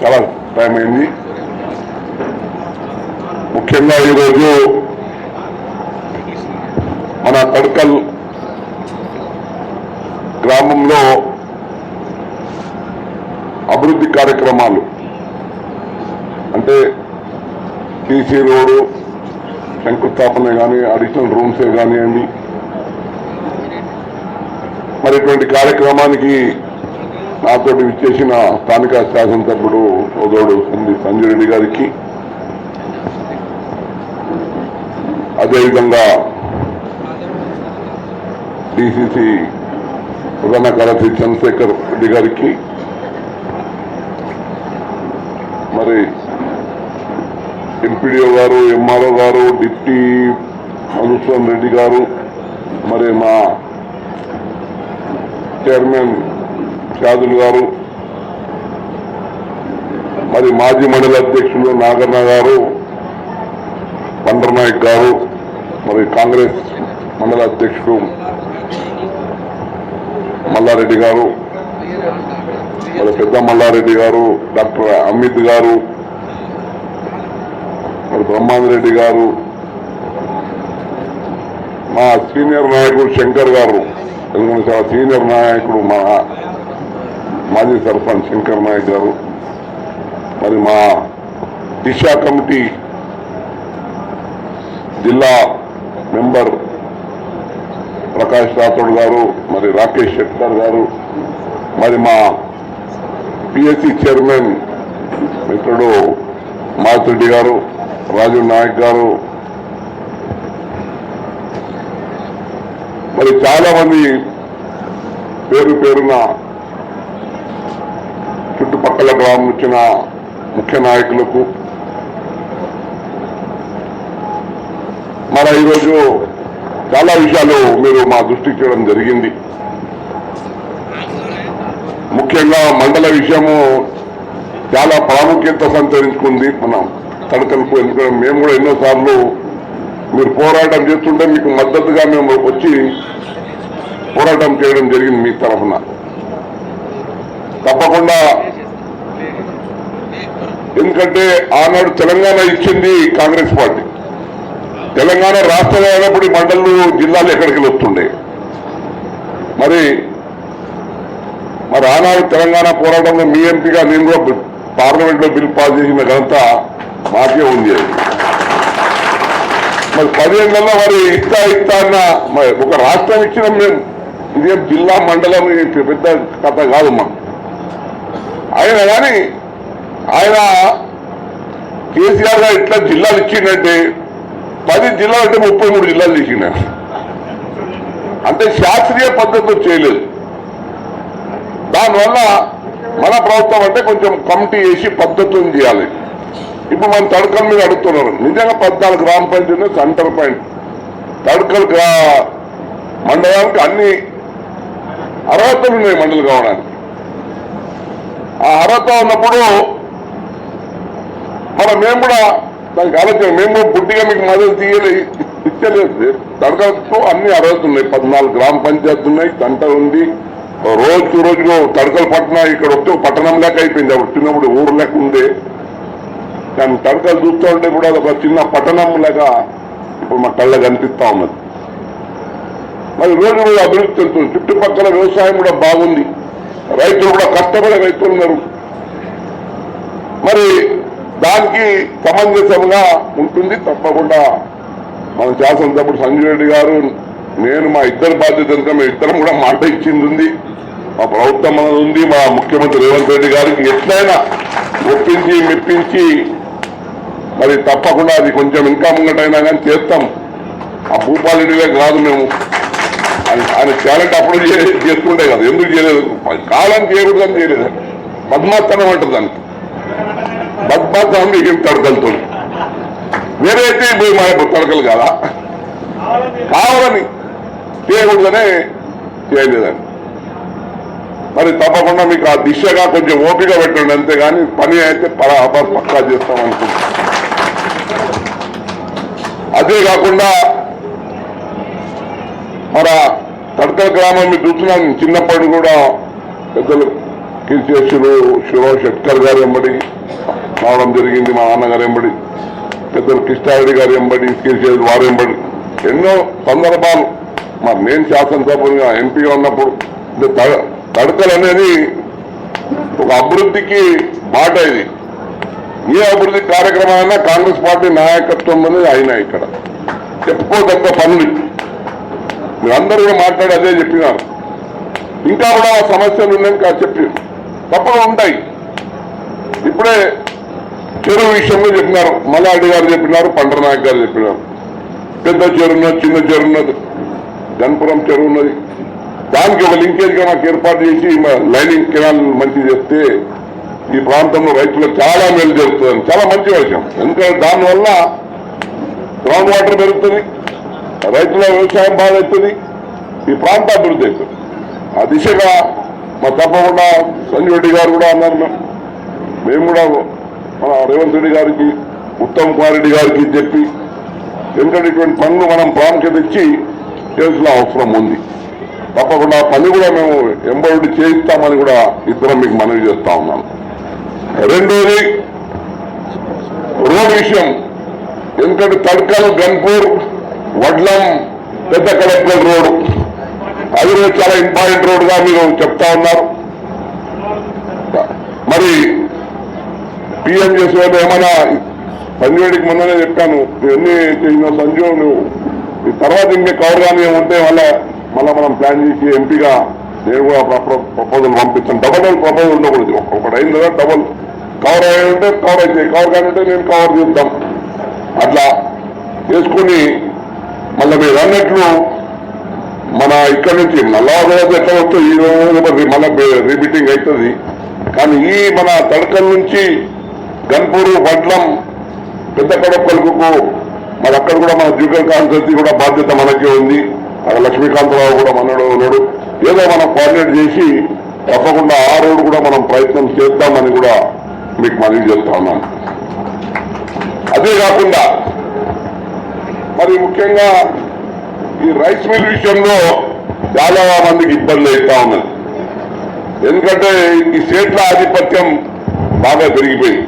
చాలా టైం అయింది. ముఖ్యంగా ఈరోజు మన తడకల్ గ్రామంలో అభివృద్ధి కార్యక్రమాలు అంటే సీసీ రోడ్డు శంకుస్థాపన కానీ అడిషనల్ రూమ్సే కానివ్వండి, మరి ఇటువంటి కార్యక్రమానికి నాతో విచ్చేసిన స్థానిక శాసనసభ్యుడు సోదరుడు సంజయ్ రెడ్డి గారికి, అదేవిధంగా డిసిసి ప్రధాన కార్యదర్శి చంద్రశేఖర్ రెడ్డి గారికి, మరి ఎంపీడీఓ గారు, ఎంఆర్ఓ గారు, డిప్టీ మధుసూదన్ రెడ్డి గారు, మరి మా చైర్మన్ షాదుల్ గారు, మరి మాజీ మండల అధ్యక్షులు నాగన్న గారు, పండ్రనాయక్ గారు, మరి కాంగ్రెస్ మండల అధ్యక్షుడు మల్లారెడ్డి గారు, మరి పెద్ద మల్లారెడ్డి గారు, డాక్టర్ అమిత్ గారు, మరి బ్రహ్మాందరెడ్డి గారు, మా సీనియర్ నాయకుడు శంకర్ గారు, చాలా సీనియర్ నాయకుడు మా మాజీ సర్పంచ్ శంకర్ నాయక్ గారు, మరి మా దిశ కమిటీ జిల్లా మెంబర్ ప్రకాష్ రాథోడ్ గారు, మరి రాకేష్ శెట్కర్ గారు, మరి మా పిఎస్సి చైర్మన్ మిత్రుడు మాతిరెడ్డి గారు, రాజు నాయక్ గారు, మరి చాలా మంది పేరు పేరున చుట్టుపక్కల గ్రామం వచ్చిన ముఖ్య నాయకులకు, మరి ఈరోజు చాలా విషయాలు మీరు మా దృష్టికి చేయడం జరిగింది. ముఖ్యంగా మండల విషయము చాలా ప్రాముఖ్యత సంతరించుకుంది మనం తడకలకు. ఎందుకంటే మేము కూడా ఎన్నోసార్లు మీరు పోరాటం చేస్తుంటే మీకు మద్దతుగా మేము వచ్చి పోరాటం చేయడం జరిగింది మీ తరఫున. తప్పకుండా, ఎందుకంటే ఆనాడు తెలంగాణ ఇచ్చింది కాంగ్రెస్ పార్టీ. తెలంగాణ రాష్ట్రం అయినప్పుడు ఈ మండలు జిల్లాలు ఎక్కడికి వస్తుండే. మరి ఆనాడు తెలంగాణ పోరాటంలో మీ ఎంపీగా నేను కూడా పార్లమెంట్లో బిల్ పాస్ చేసిన ఘనత మాకే ఉంది. మరి 10 ఏళ్లలో మరి ఇస్తా అన్న ఒక రాష్ట్రం ఇచ్చినాం మేము. ఇదేం జిల్లా మండలం పెద్ద కథ కాదు మనం. ఆయన కానీ ఆయన కేసీఆర్ గారు ఇట్లా జిల్లాలు ఇచ్చిందంటే 10 జిల్లాలు అంటే 33 జిల్లాలు చేసిన. అంటే శాస్త్రీయ పద్ధతిలో చేయలేదు. దానివల్ల మన ప్రభుత్వం అంటే కొంచెం కమిటీ వేసి పద్ధతులను చేయాలి. ఇప్పుడు మనం తడకల మీద అడుగుతున్నారు. నిజంగా 14 గ్రామ పంచాయతీ సెంటర్ పాయింట్ తడకల్ మండలానికి అన్ని అర్హతలు ఉన్నాయి మండలి కావడానికి. ఆ అర్హత ఉన్నప్పుడు మేము కూడా దానికి ఆలోచన, మేము బుద్ధిగా మీకు మద్దతు ఇచ్చలేదు. తడకలతో అన్ని అర్హతలు ఉన్నాయి. 14 గ్రామ పంచాయతీలు ఉన్నాయి, సెంటర్ ఉంది. రోజు తడకల పట్టణం ఇక్కడ వస్తే పట్టణం లెక్క అయిపోయింది. అప్పుడు చిన్నప్పుడు ఊరు లెక్క ఉండే, కానీ తడకలు చూస్తూ ఉంటే కూడా అదొక చిన్న పట్టణం లాగా ఇప్పుడు మా కళ్ళ కనిపిస్తా ఉన్నది. మరి రోజు అభివృద్ధి చెందుతుంది. చుట్టుపక్కల వ్యవసాయం కూడా బాగుంది. రైతులు కూడా కష్టపడే రైతులు ఉన్నారు. మరి దానికి సమంజసంగా ఉంటుంది. తప్పకుండా మన శాసనసభ్యుడు సంజయ్ రెడ్డి గారు, నేను మా ఇద్దరు బాధ్యత కనుక మేము ఇద్దరం కూడా మాట ఇచ్చింది ఉంది. మా ప్రభుత్వం మనది ఉంది. మా ముఖ్యమంత్రి రేవంత్ రెడ్డి గారికి ఎట్లయినా ఒప్పించి మెప్పించి మరి తప్పకుండా అది కొంచెం ఇంకా ముంగటైనా కానీ చేస్తాం. ఆ భూపాలరెడ్డిగా కాదు మేము, ఆయన టాలెంట్ అప్పుడు చేస్తుండే కదా, ఎందుకు చేయలేదు? కాలం చేయకూడదని చేయలేదు. బద్మాస్తనం అంటారు దానికి. బద్మాస్తనం మీకు తడకలతో వేరే అయితే మా తడకలు కాదా, కావాలని చేయకూడదనే చేయలేదని. మరి తప్పకుండా మీకు ఆ దిశగా కొంచెం ఓపిక పెట్టండి, అంతేగాని పని అయితే పక్కా చేస్తాం అనుకుంటున్నాం. అదే కాకుండా మన తడకల గ్రామం మీరు చూస్తున్నాను, చిన్నప్పటి కూడా పెద్దలు కీర్తిశేషులు శివరావు షెట్కర్ గారు ఎంబడి రావడం జరిగింది. మా నాన్నగారు ఎంబడి, పెద్దలు కృష్ణారెడ్డి గారు ఎంబడి, కీర్తిశేషులు వారు ఎంబడి ఎన్నో సందర్భాలు. మరి నేను శాసనసభ్యునిగా ఎంపీగా ఉన్నప్పుడు తడకలు అనేది ఒక అభివృద్ధికి మాట. ఇది ఏ అభివృద్ధి కార్యక్రమాలైనా కాంగ్రెస్ పార్టీ నాయకత్వం అనేది అయినా ఇక్కడ చెప్పుకోదగ్గ పనులు. మీరందరూ కూడా మాట్లాడి అదే చెప్పినారు. ఇంకా కూడా సమస్యలు ఉన్నాయని చెప్పి తప్పగా ఉంటాయి. ఇప్పుడే చెరువు విషయంలో చెప్పినారు, మల్లారెడ్డి గారు చెప్పినారు, పండ్రనాయక్ గారు చెప్పినారు. పెద్ద చెరువు ఉన్నది, చిన్న చెరువు ఉన్నది, గన్పురం చెరువు ఉన్నది. దానికి ఒక లింకేజ్గా మాకు ఏర్పాటు చేసి లైనింగ్ కెనాల్ మంచి చేస్తే ఈ ప్రాంతంలో రైతులకు చాలా మేలు జరుగుతుంది. చాలా మంచి విషయం. ఎందుకంటే దానివల్ల గ్రౌండ్ వాటర్ పెరుగుతుంది, రైతుల వ్యవసాయం బాగవుతుంది, ఈ ప్రాంత అభివృద్ధి అవుతుంది. ఆ దిశగా మా తప్పకుండా సంజయ్ రెడ్డి గారు కూడా అన్నారు. మేము కూడా మన రేవంత్ రెడ్డి గారికి, ఉత్తమ్ కుమార్ రెడ్డి గారికి చెప్పి ఎందుకంటే ఇటువంటి పనులు మనం ప్రాముఖ్యత ఇచ్చి చేయాల్సిన అవసరం ఉంది. తప్పకుండా పని కూడా మేము ఎంబడి చేయిస్తామని కూడా ఇద్దరం మీకు మనవి చేస్తా ఉన్నాను. రెండోది రోడ్ విషయం. ఎందుకంటే తడ్కల్, గన్పూర్, వడ్లం, పెద్ద కలెక్టర్ రోడ్డు అది కూడా చాలా ఇంపార్టెంట్ రోడ్డుగా మీరు చెప్తా ఉన్నారు. మరి పిఎం చేసే ఏమైనా సంజీవుడికి మొన్ననే చెప్పాను, ఎన్ని చేసిన సంజీవ్ నువ్వు ఈ తర్వాత ఇంకా కవర్ కానీ ఏముంటే మళ్ళీ మనం ప్లాన్ చేసి ఎంపీగా నేను కూడా ప్రపోజల్ పంపిస్తాను. డబల్ ప్రపోజల్ ఉండకూడదు. ఒకటి అయిన కదా డబల్ కవర్ అయ్యి ఉంటే కవర్ అవుతాయి, కవర్ కానీ ఉంటే నేను కవర్ చేద్దాం. అట్లా చేసుకుని మళ్ళీ మీరు అన్నట్లు మన ఇక్కడ నుంచి నల్లవారు ఎట్లా వస్తే ఈ రోజు మళ్ళీ రీబీటింగ్ అవుతుంది. కానీ ఈ మన తడకల నుంచి గన్పూరు, వడ్లం, పెద్ద కడపలకు మరి అక్కడ కూడా మన జూకల్ కాన్సెన్సీ కూడా బాధ్యత మనకే ఉంది. అక్కడ లక్ష్మీకాంతరావు కూడా మనడు ఉన్నాడు. ఏదో మనం కోఆర్డినేట్ చేసి తప్పకుండా ఆ రోడ్డు కూడా మనం ప్రయత్నం చేద్దామని కూడా మీకు మనవి చేస్తా ఉన్నాను. అదే కాకుండా మరి ముఖ్యంగా ఈ రైస్ మిల్ విషయంలో చాలా మందికి ఇబ్బంది అవుతా ఉన్నది. ఎందుకంటే ఈ స్టేట్ల ఆధిపత్యం బాగా పెరిగిపోయింది.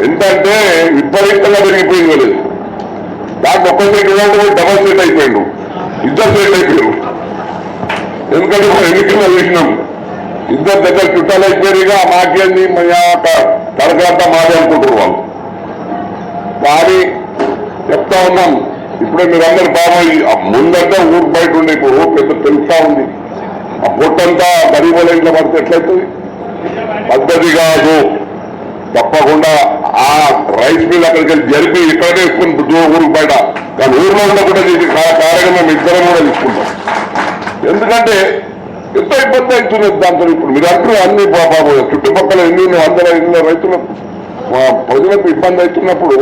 ఎంతంటే విపరీతంగా పెరిగిపోయింది లేదు. దాంట్లో ఒక్క సైట్ కూడా డబల్ సైట్ అయిపోయిండు, ఇద్దరు సైట్ అయిపోయారు. ఎందుకంటే మనం ఎన్నికల్లో చూసినాం, ఇద్దరు దగ్గర చుట్టాలు అయిపోయారుగా మాకేంది తరగంతా మాట్లాడుకుంటారు వాళ్ళు. కానీ చెప్తా ఉన్నాం, ఇప్పుడే మీరు అందరు బాగా ముందంతా ఊరు బయట ఉండే ఇప్పుడు పెద్ద తెలుస్తా ఉంది. ఆ పొట్టంతా గరీబుల ఇంట్లో పడితే ఎట్లయితుంది? పద్ధతి కాదు. తప్పకుండా ఆ రైస్ మిల్ అక్కడికి వెళ్ళి జరిపి ఇక్కడే వేసుకుని ఊరికి బయట, కానీ ఊర్లో ఉండకుండా చేసి కార్యక్రమం ఇద్దరం కూడా తీసుకుంటాం. ఎందుకంటే ఎంత ఇబ్బంది అవుతుంది దాంతో. ఇప్పుడు మీరు అంటారు అన్ని బాబు చుట్టుపక్కల ఎన్ని వందల ఎన్నో రైతులు ప్రజలకు ఇబ్బంది అవుతున్నప్పుడు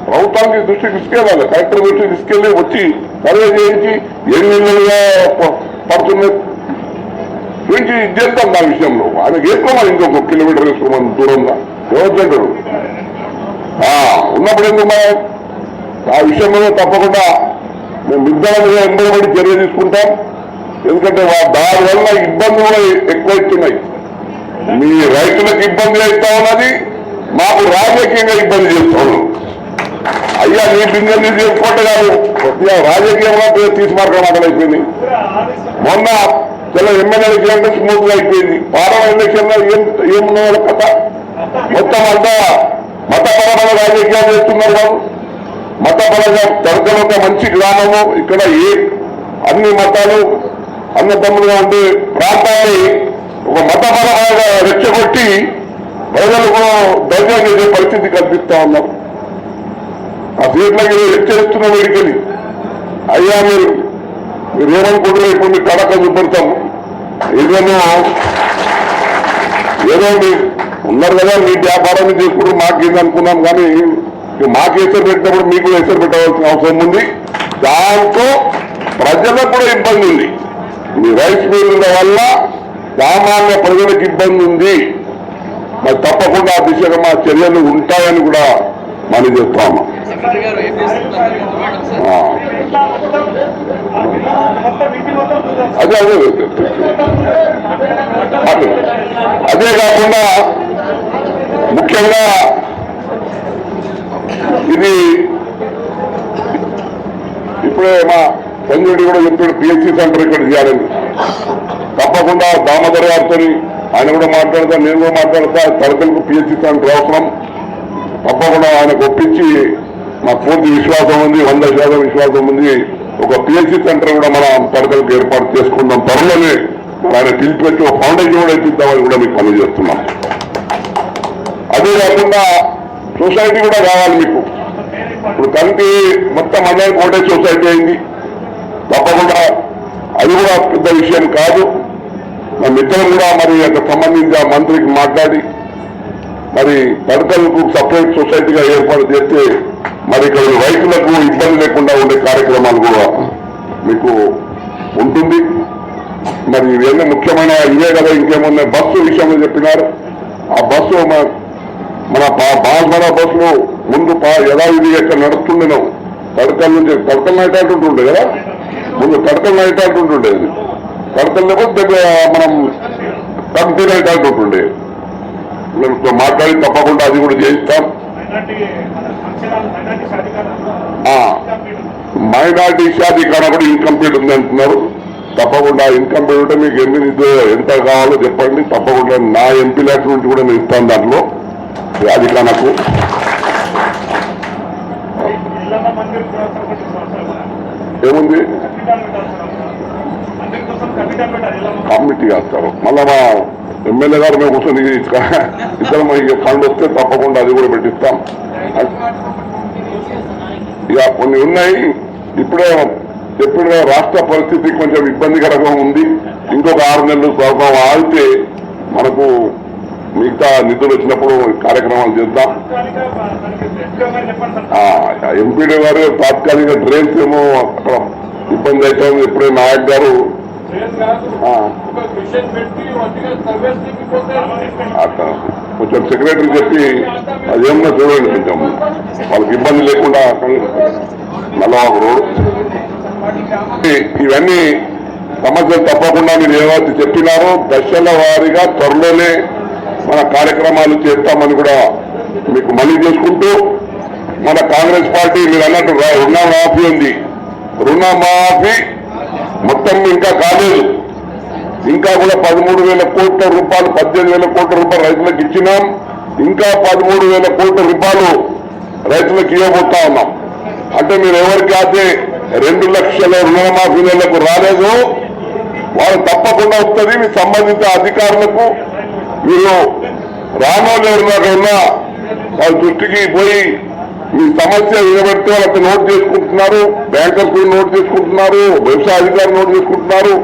ప్రభుత్వానికి దృష్టికి తీసుకెళ్ళాలి, కలెక్టర్ దృష్టికి తీసుకెళ్ళి వచ్చి సర్వే చేయించి ఎన్ని నెలలుగా పడుతున్నాయి గురించి చేద్దాం. దాని విషయంలో ఆయనకి వేసుకోమని ఇంకొక కిలోమీటర్ వేసుకోమని దూరంగా ఎవరు ఉన్నప్పుడు ఎందుకు మనం ఆ విషయంలో తప్పకుండా మేము నిర్ధారణగా ఎంబడి చర్య తీసుకుంటాం. ఎందుకంటే దానివల్ల ఇబ్బందులు కూడా ఎక్కువైతున్నాయి. మీ రైతులకు ఇబ్బంది అవుతా ఉన్నది, మాకు రాజకీయంగా ఇబ్బంది చేస్తా ఉన్నాం. అయ్యా నీ బిందెలు చేసుకోండి కాదు, రాజకీయంగా తీసుమార్గం అయిపోయింది. మొన్న చాలా ఎమ్మెల్యే ఎలక్షన్ స్మూత్ గా అయిపోయింది. పార్లమెంట్ ఎలక్షన్ లో ఏమున్న వాళ్ళ కథ మొత్తం అంతా మతపరమైన రాజకీయాలు చేస్తున్నారు వాళ్ళు. మతపరంగా తరగతి ఒక మంచి గ్రామము, ఇక్కడ అన్ని మతాలు అన్నదమ్ములుగా ఉండే ప్రాంతాన్ని ఒక మతపరమైన రెచ్చగొట్టి ప్రజలకు దర్శనం చేసే పరిస్థితి కల్పిస్తా ఉన్నారు. ఆ సీట్లకి హెచ్చరిస్తున్న వేడికని అయ్యా మీరు ఏమనుకుంటారో ఇప్పుడు మీకు కడక చూపెడతాము. ఏదో మీరు ఉన్నారు కదా, మీ వ్యాపారాన్ని చేసుకుంటూ మాకేంది అనుకున్నాం. కానీ మాకు హెచ్చరి పెట్టినప్పుడు మీకు హెచ్చరి పెట్టవలసిన అవసరం ఉంది. దాంతో ప్రజలకు కూడా ఇబ్బంది ఉంది. మీ రైస్ మిల్లుల వల్ల సామాన్య ప్రజలకు ఇబ్బంది ఉంది. మరి తప్పకుండా ఆ దిశగా మా చర్యలు ఉంటాయని కూడా మనం చెప్తాము. అదే అదే అదే కాకుండా ముఖ్యంగా ఇది ఇప్పుడే మా సంజయుడి కూడా చెప్పాడు పిహెచ్సి సెంటర్ ఇక్కడ చేయాలని. తప్పకుండా దామోదర్ గారితో ఆయన కూడా మాట్లాడతా, నేను కూడా మాట్లాడతా. తడకలకు పిహెచ్సి సెంటర్ అవసరం. తప్పకుండా ఆయనకు ఒప్పించి మాకు పూర్తి విశ్వాసం ఉంది, 100% విశ్వాసం ఉంది. ఒక పిహెచ్సి సెంటర్ కూడా మనం తడకలకు ఏర్పాటు చేసుకుందాం. త్వరలోనే ఆయన పిలిపెట్టి ఒక ఫౌండేషన్ కూడా ఇప్పిద్దామని కూడా మీకు పనులు చేస్తున్నాం. అదే కాకుండా సొసైటీ కూడా కావాలి మీకు. ఇప్పుడు కంటి మొత్తం మండలానికి ఒకటే సొసైటీ అయింది. తప్పకుండా అది కూడా పెద్ద విషయం కాదు. మా మిత్రులు కూడా మరి అక్కడ సంబంధించి ఆ మంత్రికి మాట్లాడి మరి తడకలకు సపరేట్ సొసైటీగా ఏర్పాటు చేస్తే మరి ఇక్కడ రైతులకు ఇబ్బంది లేకుండా ఉండే కార్యక్రమాలు కూడా మీకు ఉంటుంది. మరి ఇవన్నీ ముఖ్యమైన ఇవే కదా, ఇంకేమున్నా బస్సు విషయంలో చెప్పినారు. ఆ బస్సు మన బాస్మరా బస్సులు ముందు యథావిధి ఎక్కడ నడుస్తుండేను. తడకల నుంచి తడకల్ నైట్ అంటుంటుండే కదా, ముందు తడకల్ నైట్ అంటుంటుండేది. తడకల్ లేకపోతే మనం కంటి నైట్ అంటుంటుండే. మాట్లాడి తప్పకుండా అది కూడా చేయిస్తాం. మైనార్టీ షాదీఖానా కూడా ఇన్కంప్లీట్ ఉంది అంటున్నారు. తప్పకుండా ఇన్కంప్లీట్ ఉంటే మీకు ఎంత కావాలో చెప్పండి. తప్పకుండా నా ఎంపీ లెటర్ నుంచి కూడా నేను ఇస్తాను. దాంట్లో షాదీఖానాకు ఏముంది కమిటీ వేస్తారు. మళ్ళా మా ఎమ్మెల్యే గారు మేము కూర్చొని ఇద్దరు ఫండ్ వస్తే తప్పకుండా అది కూడా పెట్టిస్తాం. ఇక కొన్ని ఉన్నాయి. ఇప్పుడే చెప్పిన రాష్ట్ర పరిస్థితి కొంచెం ఇబ్బందికరంగా ఉంది. ఇంకొక 6 నెలలు ప్రభావం ఆగితే మనకు మిగతా నిధులు వచ్చినప్పుడు కార్యక్రమాలు చేద్దాం. ఎంపీడీ గారు తాత్కాలిక డ్రైన్స్ ఏమో అక్కడ ఇబ్బంది అవుతుంది. ఇప్పుడే నాయక్ గారు కొంచెం సెక్రటరీ చెప్పి అదేమన్నా చూడండి, కొంచెం వాళ్ళకి ఇబ్బంది లేకుండా నల్లవాకు రోడ్. ఇవన్నీ సమస్యలు తప్పకుండా మీరు ఏవైతే చెప్పినారో దశల వారీగా త్వరలోనే మన కార్యక్రమాలు చేస్తామని కూడా మీకు మళ్ళీ చేసుకుంటూ, మన కాంగ్రెస్ పార్టీ మీరు అన్నట్టు రుణమాఫీ ఉంది. రుణమాఫీ మొత్తం ఇంకా కాలేదు. ఇంకా కూడా 13,000 కోట్ల రూపాయలు 18,000 కోట్ల రూపాయలు రైతులకు ఇచ్చినాం. ఇంకా 13,000 కోట్ల రూపాయలు రైతులకు ఇవ్వబోతా ఉన్నాం. అంటే మీరు ఎవరికి అయితే 2 లక్షల రుణమాఫీలకు రాలేదు వాళ్ళు తప్పకుండా వస్తుంది. మీ సంబంధిత అధికారులకు మీరు రానోళ్ళు ఎవరున్నా వాళ్ళ దృష్టికి పోయి మీ సమస్య నిలబెడితే వాళ్ళకి నోట్ చేసుకుంటున్నారు, బ్యాంకర్స్ నోట్ చేసుకుంటున్నారు, వ్యవసాయ అధికారులు నోట్ చేసుకుంటున్నారు.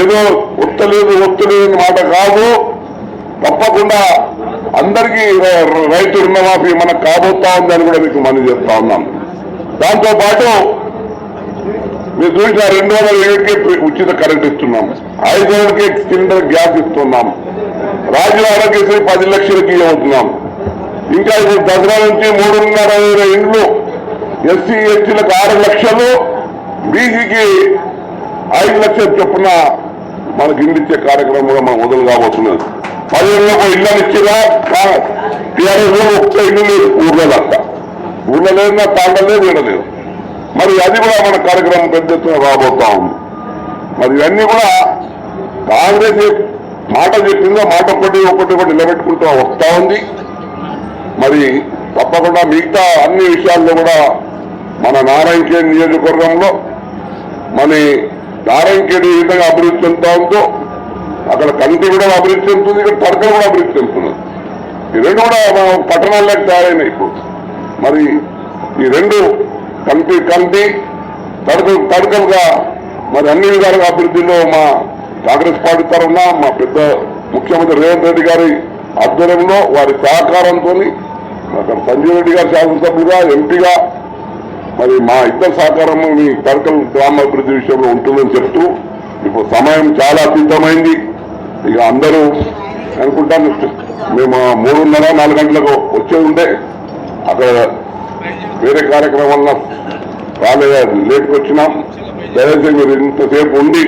ఏదో వస్తలేదు వస్తలేదు మాట కాదు. తప్పకుండా అందరికీ రైతు రుణమాఫీ మనకు కాబోతా ఉందని కూడా మీకు మనం చెప్తా ఉన్నాం. దాంతోపాటు మీరు చూసిన 200 యూనిట్కి ఉచిత కరెంట్ ఇస్తున్నాం, 500కి సిలిండర్ గ్యాస్ ఇస్తున్నాం, రాజీవ్ ఆరోగ్యశ్రీ 10 లక్షలకి ఇవ్వబోతున్నాం. ఇంకా ఇప్పుడు దసరా నుంచి 3.5 ఇండ్లు ఎస్సీ ఎస్టీలకు 6 లక్షలు, బీసీకి 5 లక్షలు చొప్పున మనకి ఇల్లు ఇచ్చే కార్యక్రమం కూడా మనం మొదలు కాబోతున్నది. 10 ఏళ్ళకు ఇళ్ళని ఇచ్చినా టీఆర్ఎస్ ఒక్క ఇల్లు లేదు ఊర్లో దాకా. ఊళ్ళో లేదు, తాండలేదు, వీడలేదు. మరి అది కూడా మన కార్యక్రమం పెద్ద ఎత్తున రాబోతా ఉంది. మరి ఇవన్నీ కూడా కాంగ్రెస్ మాట చెప్పిందో మాట ఒకటి నిలబెట్టుకుంటూ వస్తూ ఉంది. మరి తప్పకుండా మిగతా అన్ని విషయాల్లో కూడా మన నారాయణఖేడ్ నియోజకవర్గంలో మన నారాయణఖేడ్ ఏ విధంగా అభివృద్ధి చెందుతా ఉందో అక్కడ కంటి కూడా అభివృద్ధి చెందుతుంది, ఇక్కడ తడకలు కూడా అభివృద్ధి చెందుతున్నది. ఈ రెండు కూడా పట్టణాల్లోకి తయారైనాయి ఇప్పుడు. మరి ఈ రెండు కంటి తడకలుగా మరి అన్ని విధాలుగా అభివృద్ధిలో మా కాంగ్రెస్ పార్టీ తరఫున మా పెద్ద ముఖ్యమంత్రి రేవంత్ రెడ్డి గారి ఆధ్వర్యంలో వారి సహకారంతో అక్కడ సంజయ్ రెడ్డి గారి శాసనసభ్యులుగా ఎంపీగా మరి మా ఇద్దరు సహకారము మీ తడకల్ గ్రామాభివృద్ధి విషయంలో ఉంటుందని చెప్తూ ఇప్పుడు సమయం చాలా అతీతమైంది. ఇక అందరూ అనుకుంటాను మేము 3:30-4 గంటలకు వచ్చే ఉంటే అక్కడ వేరే కార్యక్రమం వల్ల లేట్కి వచ్చినాం. దయచేసి మీరు ఇంతసేపు ఉండి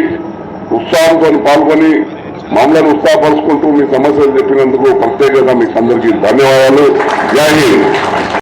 ఉత్సాహంతో పాల్గొని మమ్మల్ని ఉత్సాహపరుచుకుంటూ మీ సమస్యలు చెప్పినందుకు ప్రత్యేకంగా మీకు అందరికీ ధన్యవాదాలు. జై హింద్.